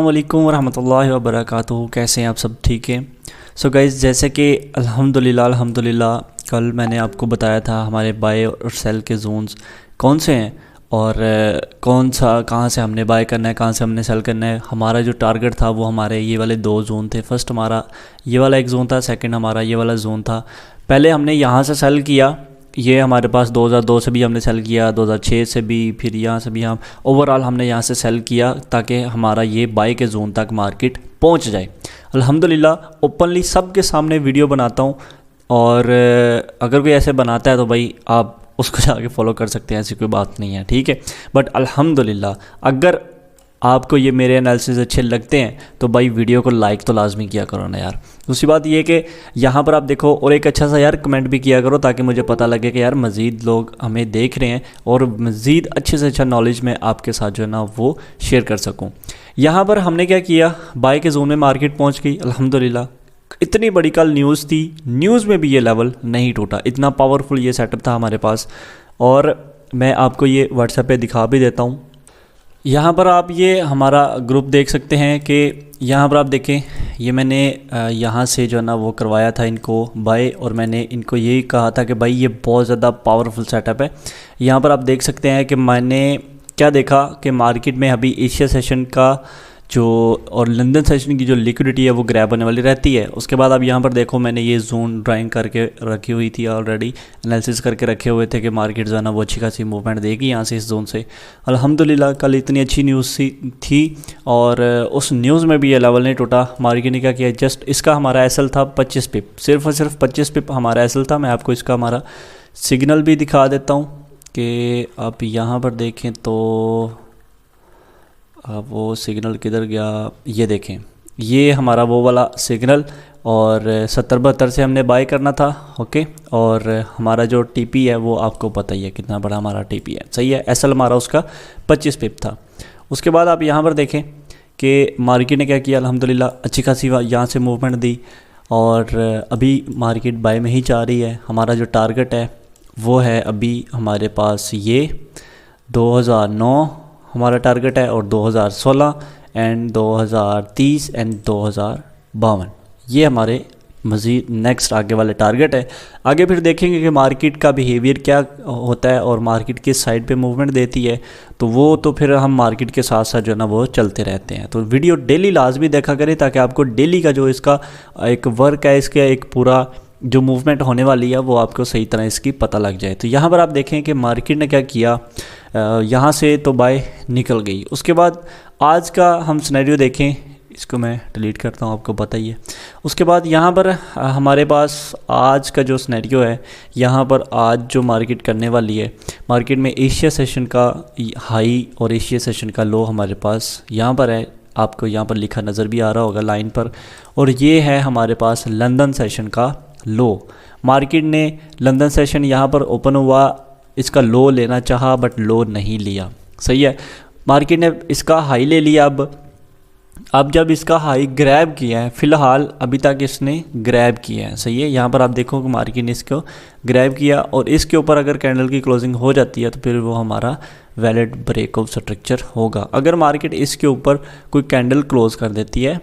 अस्सलाम वालेकुम रहमतुल्लाहि व बरकातुहू। कैसे हैं आप सब? ठीक है। सो गाइज़, जैसे कि अल्हम्दुलिल्लाह कल मैंने आपको बताया था हमारे बाय और सेल के जोन्स कौन से हैं और कौन सा कहाँ से हमने बाय करना है, कहाँ से हमने सेल करना है। हमारा जो टारगेट था वो हमारे ये वाले दो जोन थे। फर्स्ट हमारा ये वाला एक जोन था, सेकंड हमारा ये वाला जोन था। पहले हमने यहाँ से सेल किया, ये हमारे पास 2002 से भी हमने सेल किया, 2006 से भी, फिर यहाँ से भी। हम ओवरऑल हमने यहाँ से सेल किया ताकि हमारा ये बाय के जोन तक मार्केट पहुँच जाए। अल्हम्दुलिल्लाह ओपनली सब के सामने वीडियो बनाता हूँ और अगर कोई ऐसे बनाता है तो भाई आप उसको जाके फॉलो कर सकते हैं, ऐसी कोई बात नहीं है, ठीक है। बट अल्हम्दुलिल्लाह अगर आपको ये मेरे एनालिसिस अच्छे लगते हैं तो भाई वीडियो को लाइक तो लाजमी किया करो ना यार। दूसरी बात ये कि यहाँ पर आप देखो और एक अच्छा सा यार कमेंट भी किया करो ताकि मुझे पता लगे कि यार मज़ीद लोग हमें देख रहे हैं और मज़ीद अच्छे से अच्छा नॉलेज मैं आपके साथ जो है ना वो शेयर कर सकूँ। यहाँ पर हमने क्या किया, बाय के जोन में मार्केट पहुँच गई अल्हम्दुलिल्लाह। इतनी बड़ी कल न्यूज़ थी, न्यूज़ में भी ये लेवल नहीं टूटा, इतना पावरफुल ये सेटअप था हमारे पास। और मैं आपको ये व्हाट्सएप पे दिखा भी देता हूँ। यहाँ पर आप ये हमारा ग्रुप देख सकते हैं कि यहाँ पर आप देखें, ये मैंने यहाँ से जो है ना वो करवाया था इनको बाय और मैंने इनको यही कहा था कि भाई ये बहुत ज़्यादा पावरफुल सेटअप है। यहाँ पर आप देख सकते हैं कि मैंने क्या देखा कि मार्केट में अभी एशिया सेशन का जो और लंदन सेशन की जो लिक्विडिटी है वो ग्रैब होने वाली रहती है। उसके बाद अब यहाँ पर देखो मैंने ये जोन ड्राइंग करके रखी हुई थी, ऑलरेडी एनालिसिस करके रखे हुए थे कि मार्केट जो है ना वो अच्छी खासी मूवमेंट देगी यहाँ से, इस जोन से। अल्हम्दुलिल्लाह कल इतनी अच्छी न्यूज़ थी और उस न्यूज़ में भी ये लेवल नहीं टूटा। मार्केट ने क्या किया, जस्ट इसका हमारा एसएल था 25 पिप, सिर्फ और सिर्फ 25 पिप हमारा एसएल था। मैं आपको इसका हमारा सिग्नल भी दिखा देता हूँ कि आप यहाँ पर देखें तो अब वो सिग्नल किधर गया, ये देखें, ये हमारा वो वाला सिग्नल और 70-72 से हमने बाय करना था, ओके। और हमारा जो टीपी है वो आपको पता ही है कितना बड़ा हमारा टीपी है, सही है। एसएल हमारा उसका 25 पिप था। उसके बाद आप यहाँ पर देखें कि मार्केट ने क्या किया, अल्हम्दुलिल्लाह अच्छी खासी यहाँ से मूवमेंट दी और अभी मार्केट बाय में ही जा रही है। हमारा जो टारगेट है वो है अभी हमारे पास ये 2009 हमारा टारगेट है और 2016 एंड 2030 एंड 2052 ये हमारे मज़ीद नेक्स्ट आगे वाले टारगेट है। आगे फिर देखेंगे कि मार्केट का बिहेवियर क्या होता है और मार्केट किस साइड पे मूवमेंट देती है, तो वो तो फिर हम मार्केट के साथ साथ जो है ना वो चलते रहते हैं। तो वीडियो डेली लाजमी देखा करें ताकि आपको डेली का जो इसका एक वर्क है, इसका एक पूरा जो मूवमेंट होने वाली है वो आपको सही तरह इसकी पता लग जाए। तो यहाँ पर आप देखें कि मार्केट ने क्या किया, यहाँ से तो बाय निकल गई। उसके बाद आज का हम सिनेरियो देखें, इसको मैं डिलीट करता हूँ, आपको पता ही है। उसके बाद यहाँ पर हमारे पास आज का जो सिनेरियो है, यहाँ पर आज जो मार्केट करने वाली है, मार्केट में एशिया सेशन का हाई और एशिया सेशन का लो हमारे पास यहाँ पर है, आपको यहाँ पर लिखा नज़र भी आ रहा होगा लाइन पर। और ये है हमारे पास लंदन सेशन का लो। मार्केट ने लंदन सेशन यहाँ पर ओपन हुआ, इसका लो लेना चाहा बट लो नहीं लिया, सही है। मार्केट ने इसका हाई ले लिया। अब जब इसका हाई ग्रैब किया है, फ़िलहाल अभी तक इसने ग्रैब किया है, सही है। यहाँ पर आप देखो कि मार्केट ने इसको ग्रैब किया और इसके ऊपर अगर कैंडल की क्लोजिंग हो जाती है तो फिर वो हमारा वैलिड ब्रेक ऑफ स्ट्रक्चर होगा। अगर मार्केट इसके ऊपर कोई कैंडल क्लोज कर देती है,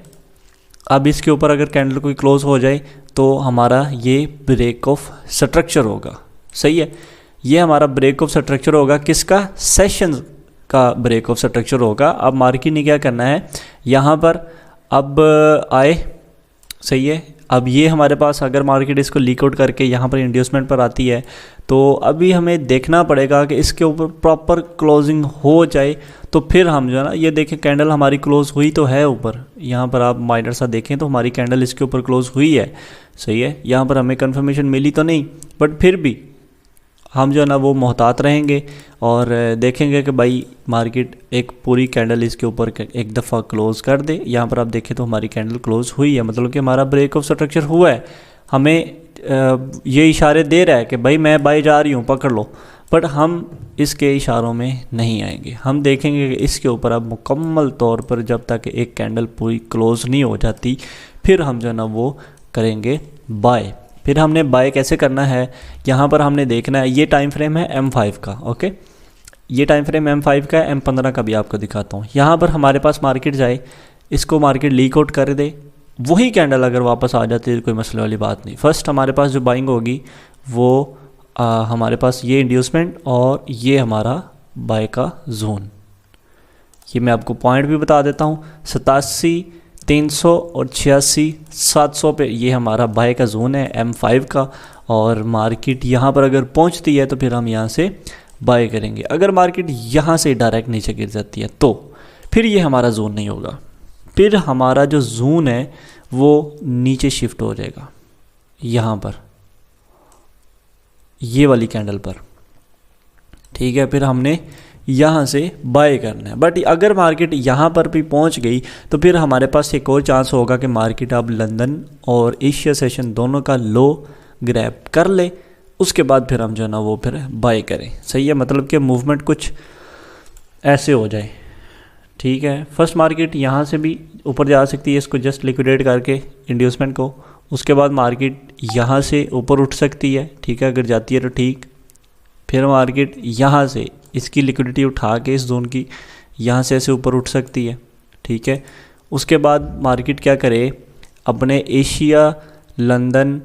अब इसके ऊपर अगर कैंडल कोई क्लोज हो जाए तो हमारा ये ब्रेक ऑफ स्ट्रक्चर होगा, सही है। ये हमारा ब्रेक ऑफ स्ट्रक्चर होगा, किसका, सेशन का ब्रेक ऑफ स्ट्रक्चर होगा। अब मार्केट ने क्या करना है, यहाँ पर अब आए, सही है। अब ये हमारे पास अगर मार्केट इसको लीक आउट करके यहाँ पर इंड्यूसमेंट पर आती है तो अभी हमें देखना पड़ेगा कि इसके ऊपर प्रॉपर क्लोजिंग हो जाए तो फिर हम जो है ना, ये देखें कैंडल हमारी क्लोज हुई तो है ऊपर, यहाँ पर आप माइनर सा देखें तो हमारी कैंडल इसके ऊपर क्लोज हुई है, सही है। यहाँ पर हमें कंफर्मेशन मिली तो नहीं बट फिर भी हम जो है ना वो मोहतात रहेंगे और देखेंगे कि भाई मार्केट एक पूरी कैंडल इसके ऊपर एक दफ़ा क्लोज़ कर दे। यहाँ पर आप देखें तो हमारी कैंडल क्लोज़ हुई है, मतलब कि हमारा ब्रेक ऑफ स्ट्रक्चर हुआ है। हमें ये इशारे दे रहा है कि भाई मैं बाय जा रही हूँ, पकड़ लो, बट हम इसके इशारों में नहीं आएंगे। हम देखेंगे कि इसके ऊपर अब मुकम्मल तौर पर जब तक एक कैंडल पूरी क्लोज़ नहीं हो जाती फिर हम जो है ना वो करेंगे बाय। फिर हमने बाय कैसे करना है, यहाँ पर हमने देखना है, ये टाइम फ्रेम है M5 का, ओके। ये टाइम फ्रेम M5 का है, M15 का भी आपको दिखाता हूँ। यहाँ पर हमारे पास मार्केट जाए, इसको मार्केट लीक आउट कर दे, वही कैंडल अगर वापस आ जाती है कोई मसले वाली बात नहीं। फर्स्ट हमारे पास जो बाइंग होगी वो हमारे पास ये इंड्यूसमेंट और ये हमारा बाय का जोन। ये मैं आपको पॉइंट भी बता देता हूँ, 87, 300 और 86, 700 पे ये हमारा बाय का जोन है M5 का। और मार्केट यहाँ पर अगर पहुँचती है तो फिर हम यहाँ से बाय करेंगे। अगर मार्केट यहाँ से डायरेक्ट नीचे गिर जाती है तो फिर ये हमारा जोन नहीं होगा, फिर हमारा जो जोन है वो नीचे शिफ्ट हो जाएगा यहाँ पर, ये वाली कैंडल पर, ठीक है। फिर हमने यहाँ से बाय करना है। बट अगर मार्केट यहाँ पर भी पहुँच गई तो फिर हमारे पास एक और चांस होगा कि मार्केट अब लंदन और एशिया सेशन दोनों का लो ग्रैब कर ले, उसके बाद फिर हम जो है ना वो फिर बाय करें। सही है, मतलब कि मूवमेंट कुछ ऐसे हो जाए, ठीक है। फर्स्ट मार्केट यहाँ से भी ऊपर जा सकती है, इसको जस्ट लिक्विडेट करके इंड्यूसमेंट को, उसके बाद मार्केट यहाँ से ऊपर उठ सकती है, ठीक है, अगर जाती है तो ठीक। फिर मार्केट यहाँ से इसकी लिक्विडिटी उठा के इस जोन की यहाँ से ऐसे ऊपर उठ सकती है, ठीक है। उसके बाद मार्केट क्या करे, अपने एशिया लंदन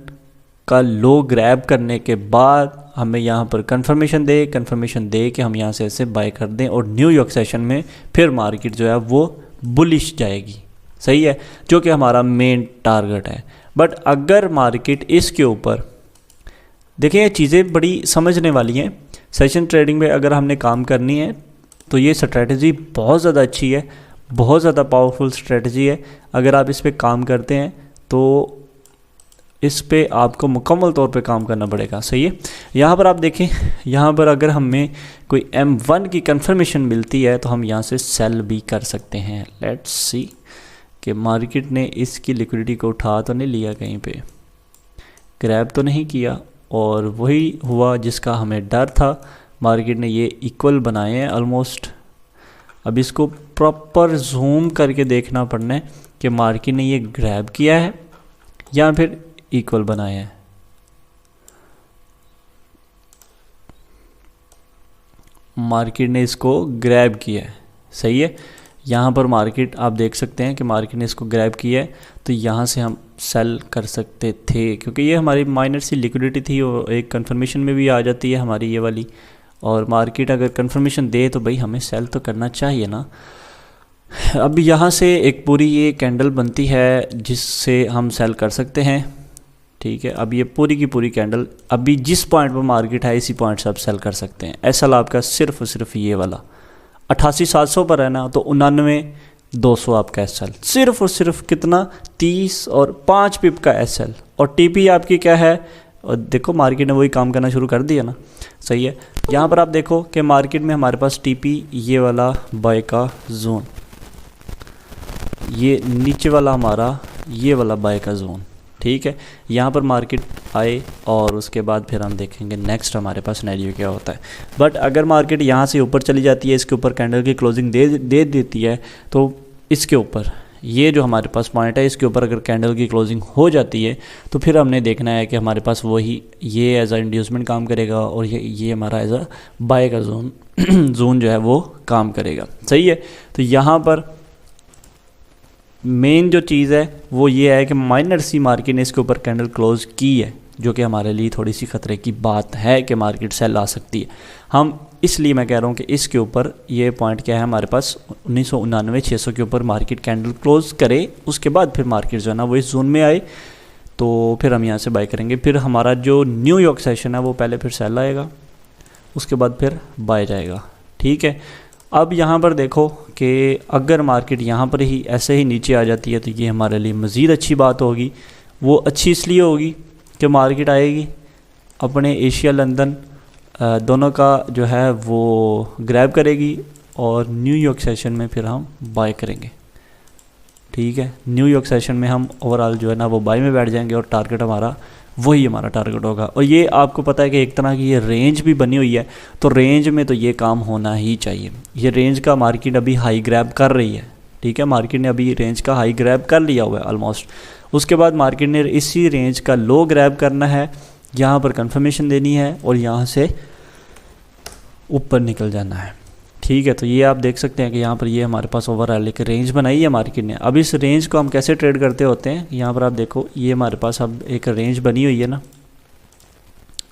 का लो ग्रैब करने के बाद हमें यहाँ पर कंफर्मेशन दे के हम यहाँ से ऐसे बाय कर दें और न्यूयॉर्क सेशन में फिर मार्केट जो है वो बुलिश जाएगी। सही है, जो कि हमारा मेन टारगेट है। बट अगर मार्केट इसके ऊपर, देखिए ये चीज़ें बड़ी समझने वाली हैं। सेशन ट्रेडिंग में अगर हमने काम करनी है तो ये स्ट्रेटजी बहुत ज़्यादा अच्छी है, बहुत ज़्यादा पावरफुल स्ट्रेटजी है। अगर आप इस पर काम करते हैं तो इस पे आपको मुकम्मल तौर पे काम करना पड़ेगा। सही है, यहाँ पर आप देखें, यहाँ पर अगर हमें कोई M1 की कंफर्मेशन मिलती है तो हम यहाँ से सेल भी कर सकते हैं। लेट्स सी कि मार्केट ने इसकी लिक्विडिटी को उठा तो नहीं लिया, कहीं पे ग्रैब तो नहीं किया, और वही हुआ जिसका हमें डर था। मार्केट ने ये इक्वल बनाए हैं ऑलमोस्ट। अब इसको प्रॉपर जूम करके देखना पड़ना है कि मार्केट ने ये ग्रैब किया है या फिर इक्वल बनाए हैं। मार्केट ने इसको ग्रैब किया है, सही है। यहाँ पर मार्केट आप देख सकते हैं कि मार्केट ने इसको ग्रैब किया है, तो यहाँ से हम सेल कर सकते थे क्योंकि ये हमारी माइनर सी लिक्विडिटी थी और एक कंफर्मेशन में भी आ जाती है हमारी ये वाली। और मार्केट अगर कंफर्मेशन दे तो भाई हमें सेल तो करना चाहिए ना। अब यहाँ से एक पूरी ये कैंडल बनती है जिससे हम सेल कर सकते हैं, ठीक है। अब ये पूरी की पूरी कैंडल अभी जिस पॉइंट पर मार्केट है इसी पॉइंट से आप सेल कर सकते हैं। ऐसा लाभ का सिर्फ और सिर्फ ये वाला 88,700 पर है ना, तो 99,200 आपका एसएल, सिर्फ और सिर्फ कितना 30 और 5 पिप का एसएल। और टीपी आपकी क्या है, और देखो मार्केट ने वही काम करना शुरू कर दिया ना। सही है, यहाँ पर आप देखो कि मार्केट में हमारे पास टीपी ये वाला बाय का जोन, ये नीचे वाला हमारा ये वाला बाय का जोन, ठीक है। यहाँ पर मार्केट आए और उसके बाद फिर हम देखेंगे नेक्स्ट हमारे पास सिनेरियो क्या होता है। बट अगर मार्केट यहाँ से ऊपर चली जाती है, इसके ऊपर कैंडल की क्लोजिंग दे देती है, तो इसके ऊपर ये जो हमारे पास पॉइंट है इसके ऊपर अगर कैंडल की क्लोजिंग हो जाती है तो फिर हमने देखना है कि हमारे पास वही ये एज अ इंड्यूसमेंट काम करेगा और ये हमारा एज अ बाय का जोन जो है वो काम करेगा। सही है, तो यहाँ पर मेन जो चीज़ है वो ये है कि माइनर सी मार्केट ने इसके ऊपर कैंडल क्लोज की है, जो कि हमारे लिए थोड़ी सी ख़तरे की बात है कि मार्केट सेल आ सकती है। हम इसलिए मैं कह रहा हूँ कि इसके ऊपर ये पॉइंट क्या है, हमारे पास 1999-600 के ऊपर मार्केट कैंडल क्लोज करे, उसके बाद फिर मार्केट जो है ना वो इस जोन में आए तो फिर हम यहाँ से बाय करेंगे। फिर हमारा जो न्यूयॉर्क सेशन है वो पहले फिर सेल आएगा, उसके बाद फिर बाय जाएगा, ठीक है। अब यहाँ पर देखो कि अगर मार्केट यहाँ पर ही ऐसे ही नीचे आ जाती है तो ये हमारे लिए मज़ीद अच्छी बात होगी। वो अच्छी इसलिए होगी कि मार्केट आएगी अपने एशिया लंदन दोनों का जो है वो ग्रैब करेगी और न्यूयॉर्क सेशन में फिर हम बाय करेंगे, ठीक है। न्यूयॉर्क सेशन में हम ओवरऑल जो है ना वो बाय में बैठ जाएंगे और टारगेट हमारा वही हमारा टारगेट होगा। और ये आपको पता है कि एक तरह की ये रेंज भी बनी हुई है, तो रेंज में तो ये काम होना ही चाहिए। ये रेंज का मार्केट अभी हाई ग्रैब कर रही है, ठीक है। मार्केट ने अभी रेंज का हाई ग्रैब कर लिया हुआ है ऑलमोस्ट। उसके बाद मार्केट ने इसी रेंज का लो ग्रैब करना है, यहाँ पर कंफर्मेशन देनी है और यहाँ से ऊपर निकल जाना है, ठीक है, तो ये आप देख सकते हैं कि यहाँ पर ये हमारे पास ओवरऑल एक रेंज बनाई है मार्केट ने। अब इस रेंज को हम कैसे ट्रेड करते होते हैं, यहाँ पर आप देखो ये हमारे पास अब एक रेंज बनी हुई है ना।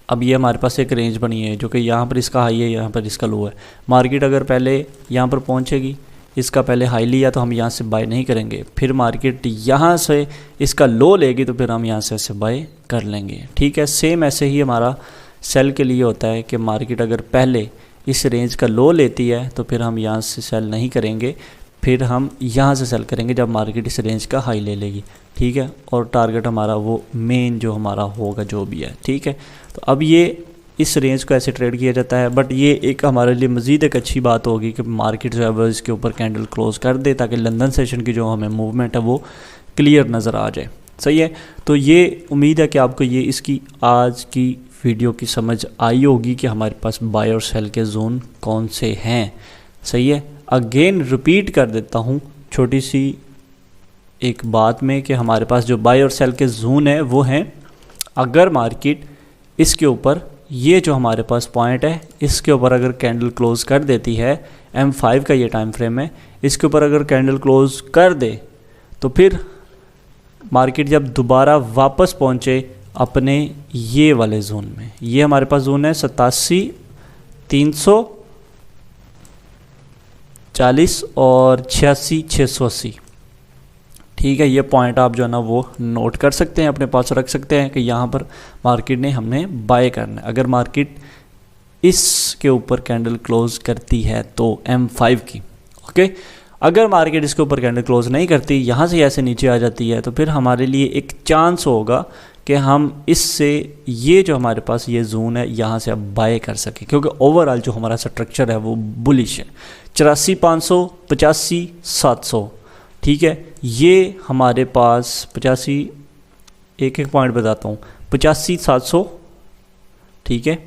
अब ये हमारे पास एक रेंज बनी है जो कि यहाँ पर इसका हाई है, यहाँ पर इसका लो है। मार्केट अगर पहले यहाँ पर पहुँचेगी, इसका पहले हाई लिया तो हम यहाँ से बाय नहीं करेंगे, फिर मार्केट यहाँ से इसका लो लेगी तो फिर हम यहाँ से ऐसे बाय कर लेंगे। ठीक है, सेम ऐसे ही हमारा सेल के लिए होता है कि मार्केट अगर पहले इस रेंज का लो लेती है तो फिर हम यहाँ से सेल नहीं करेंगे, फिर हम यहाँ से सेल करेंगे जब मार्केट इस रेंज का हाई ले लेगी। ठीक है, और टारगेट हमारा वो मेन जो हमारा होगा जो भी है। ठीक है, तो अब ये इस रेंज को ऐसे ट्रेड किया जाता है। बट ये एक हमारे लिए मज़ीद एक अच्छी बात होगी कि मार्केट जो है वो इसके ऊपर कैंडल क्लोज कर दे ताकि लंदन सेशन की जो हमें मूवमेंट है वो क्लियर नज़र आ जाए। सही है, तो ये उम्मीद है कि आपको ये इसकी आज की वीडियो की समझ आई होगी कि हमारे पास बाय और सेल के जोन कौन से हैं। सही है, अगेन रिपीट कर देता हूँ छोटी सी एक बात में कि हमारे पास जो बाय और सेल के जोन है वो हैं, अगर मार्केट इसके ऊपर ये जो हमारे पास पॉइंट है इसके ऊपर अगर कैंडल क्लोज कर देती है, M5 का ये टाइम फ्रेम है, इसके ऊपर अगर कैंडल क्लोज कर दे तो फिर मार्केट जब दोबारा वापस पहुँचे अपने ये वाले जोन में, ये हमारे पास जोन है 87,340 और 86,680। ठीक है, ये पॉइंट आप जो है ना वो नोट कर सकते हैं, अपने पास रख सकते हैं कि यहाँ पर मार्केट ने हमने बाय करना है। अगर मार्केट इसके ऊपर कैंडल क्लोज करती है तो M5 की, ओके, अगर मार्केट इसके ऊपर कैंडल क्लोज नहीं करती, यहाँ से ऐसे नीचे आ जाती है, तो फिर हमारे लिए एक चांस होगा कि हम इससे ये जो हमारे पास ये जोन है यहाँ से अब बाय कर सकें, क्योंकि ओवरऑल जो हमारा स्ट्रक्चर है वो बुलिश है। 84,500, 85,700। ठीक है, ये हमारे पास 85, एक पॉइंट बताता हूँ, 85,700, ठीक है,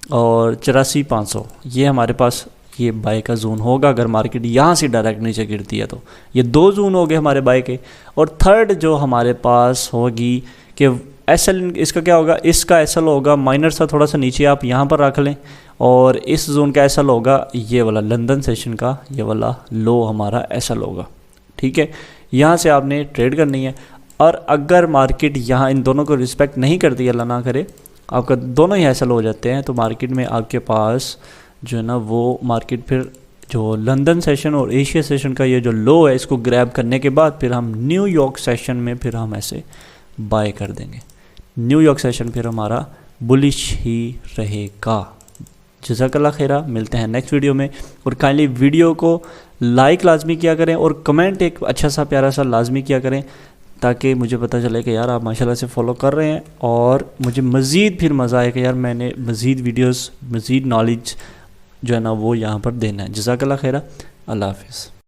और 84,500 ये हमारे पास ये बाय का जोन होगा अगर मार्केट यहाँ से डायरेक्ट नीचे गिरती है। तो ये दो जोन हो गए हमारे बाय के। और थर्ड जो हमारे पास होगी कि एसएल, इसका क्या होगा, इसका एसएल होगा माइनर सा थोड़ा सा नीचे आप यहाँ पर रख लें, और इस जोन का एसएल होगा ये वाला लंदन सेशन का ये वाला लो हमारा एसएल होगा। ठीक है, यहाँ से आपने ट्रेड करनी है। और अगर मार्केट यहाँ इन दोनों को रिस्पेक्ट नहीं करती, अल्लाह ना करे आपका दोनों ही एसएल हो जाते हैं, तो मार्केट में आपके पास जो है ना वो मार्केट फिर जो लंदन सेशन और एशिया सेशन का ये जो लो है इसको ग्रैब करने के बाद फिर हम न्यूयॉर्क सेशन में फिर हम ऐसे बाय कर देंगे। न्यूयॉर्क सेशन फिर हमारा बुलिश ही रहेगा। जज़ाकल्लाह खैरा, मिलते हैं नेक्स्ट वीडियो में। और काइंडली वीडियो को लाइक लाजमी किया करें और कमेंट एक अच्छा सा प्यारा सा लाजमी किया करें ताकि मुझे पता चले कि यार आप माशाल्लाह से फॉलो कर रहे हैं और मुझे मज़ीद फिर मज़ा आए कि यार मैंने मज़ीद वीडियोस मज़ीद नॉलेज जो है ना वो यहाँ पर देना है। जज़ाकल्लाह खैरा, अल्लाह हाफ़िज़।